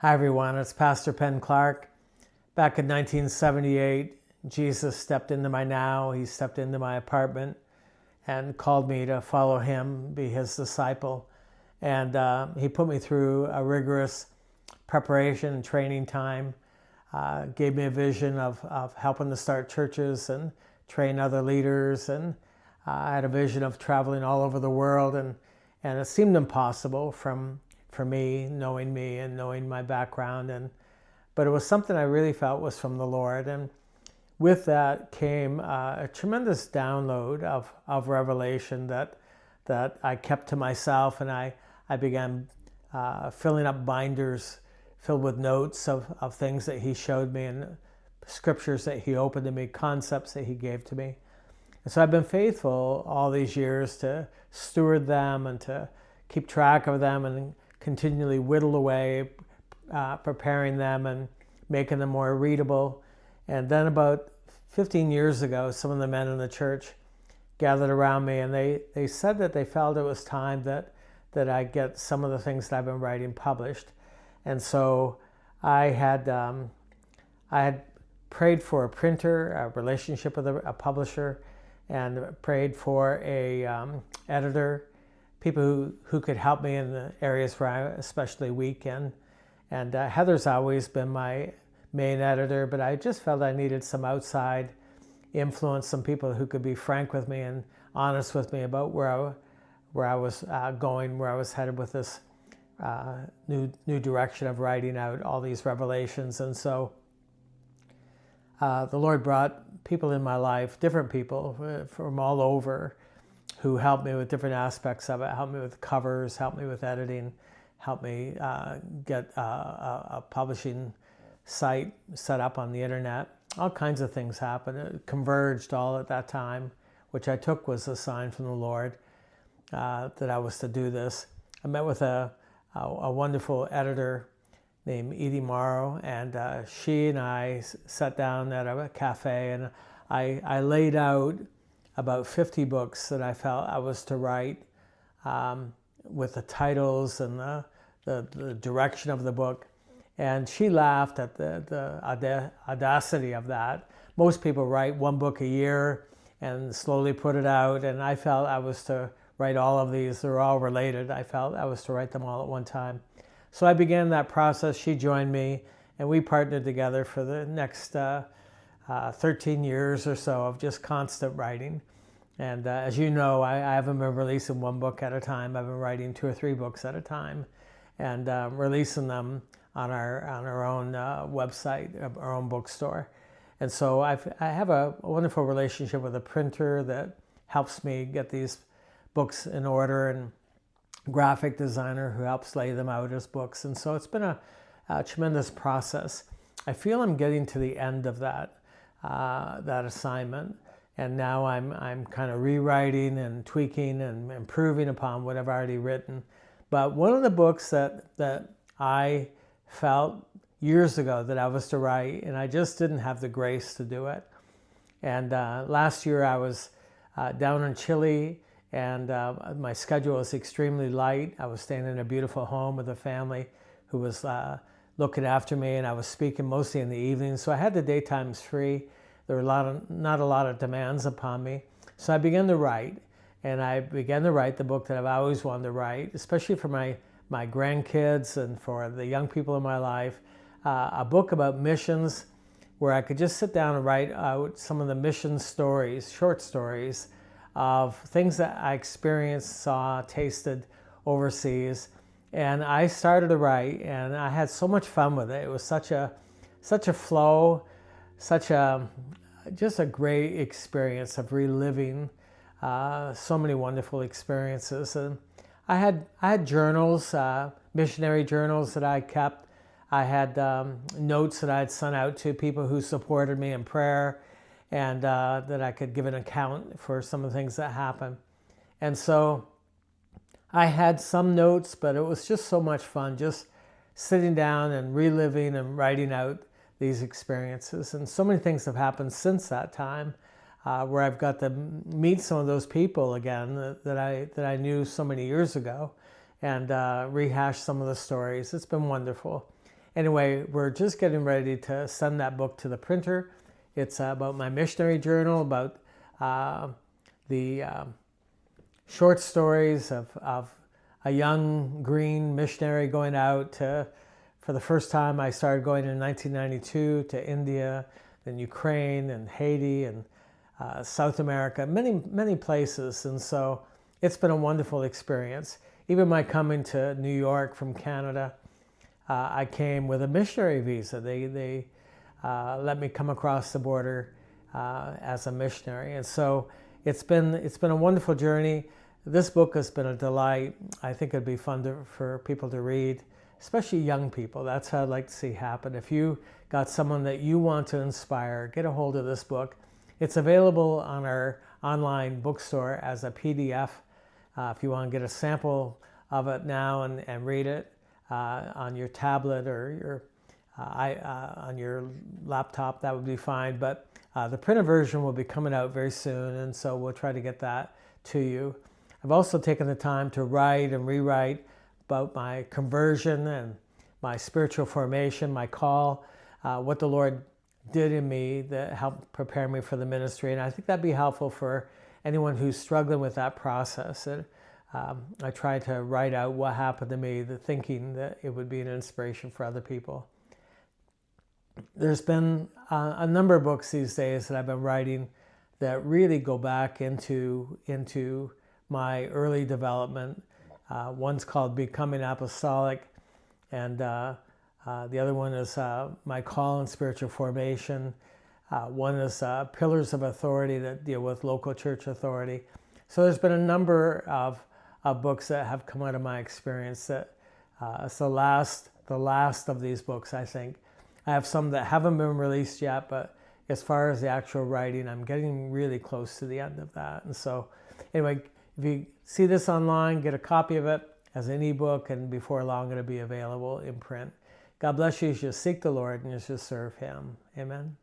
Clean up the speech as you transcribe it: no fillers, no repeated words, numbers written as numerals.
Hi everyone, it's Pastor Penn Clark. Back in 1978, Jesus stepped into my now. He stepped into my apartment and called me to follow him, be his disciple. And he put me through a rigorous preparation and training time, gave me a vision of helping to start churches and train other leaders. And I had a vision of traveling all over the world. And it seemed impossible for me and knowing my background, but it was something I really felt was from the Lord. And with that came a tremendous download of revelation that I kept to myself, and I began filling up binders filled with notes of things that he showed me and scriptures that he opened to me, concepts that he gave to me. And so I've been faithful all these years to steward them and to keep track of them and continually whittle away, preparing them and making them more readable. And then about 15 years ago, some of the men in the church gathered around me, and they said that they felt it was time that I get some of the things that I've been writing published. And so I had prayed for a printer, a relationship with a publisher, and prayed for a editor, people who could help me in the areas where I'm especially weak in. And Heather's always been my main editor, but I just felt I needed some outside influence, some people who could be frank with me and honest with me about where I was going, where I was headed with this new direction of writing out all these revelations. And so the Lord brought people in my life, different people from all over, who helped me with different aspects of it, helped me with covers, helped me with editing, helped me get a publishing site set up on the internet. All kinds of things happened. It converged all at that time, which I took was a sign from the Lord that I was to do this. I met with a wonderful editor named Edie Morrow, and she and I sat down at a cafe, and I laid out about 50 books that I felt I was to write, with the titles and the direction of the book. And she laughed at the audacity of that. Most people write one book a year and slowly put it out, and I felt I was to write all of these. They're all related. I felt I was to write them all at one time. So I began that process. She joined me, and we partnered together for the next 13 years or so of just constant writing. And as you know, I haven't been releasing one book at a time. I've been writing 2 or 3 books at a time, and releasing them on our own website, our own bookstore. And so I have a wonderful relationship with a printer that helps me get these books in order, and graphic designer who helps lay them out as books. And so it's been a tremendous process. I feel I'm getting to the end of that assignment, and now I'm kind of rewriting and tweaking and improving upon what I've already written. But one of the books that I felt years ago that I was to write, and I just didn't have the grace to do it. And last year I was down in Chile, and my schedule was extremely light. I was staying in a beautiful home with a family who was looking after me, and I was speaking mostly in the evenings, so I had the daytimes free. There were not a lot of demands upon me. So I began to write, and I began to write the book that I've always wanted to write, especially for my grandkids and for the young people in my life, a book about missions where I could just sit down and write out some of the mission stories, short stories of things that I experienced, saw, tasted overseas. And I started to write, and I had so much fun with it. It was such a flow, just a great experience of reliving so many wonderful experiences. And I had journals, missionary journals that I kept. I had notes that I had sent out to people who supported me in prayer, and that I could give an account for some of the things that happened. And so I had some notes, but it was just so much fun just sitting down and reliving and writing out these experiences. And so many things have happened since that time, where I've got to meet some of those people again that I knew so many years ago, and rehash some of the stories. It's been wonderful. anyway, we're just getting ready to send that book to the printer. It's about my missionary journal, about the short stories of a young green missionary going out to, for the first time I started going in 1992 to India, then Ukraine and Haiti and South America, many places. And so it's been a wonderful experience. Even my coming to New York from Canada, I came with a missionary visa. They let me come across the border as a missionary. And so it's been a wonderful journey. This book has been a delight. I think it'd be fun for people to read, especially young people. That's how I'd like to see happen. If you got someone that you want to inspire, get a hold of this book. It's available on our online bookstore as a PDF. If you want to get a sample of it now and read it on your tablet or on your laptop, that would be fine. But the printed version will be coming out very soon, and so we'll try to get that to you. I've also taken the time to write and rewrite about my conversion and my spiritual formation, my call, what the Lord did in me that helped prepare me for the ministry. And I think that'd be helpful for anyone who's struggling with that process. And I try to write out what happened to me, the thinking that it would be an inspiration for other people. There's been a number of books these days that I've been writing that really go back into my early development. One's called Becoming Apostolic, and the other one is My Call and Spiritual Formation. One is Pillars of Authority that deal with local church authority. So there's been a number of books that have come out of my experience that it's the last of these books, I think. I have some that haven't been released yet, but as far as the actual writing, I'm getting really close to the end of that. And so anyway, if you see this online, get a copy of it as an ebook, and before long it'll be available in print. God bless you as you seek the Lord and as you serve Him. Amen.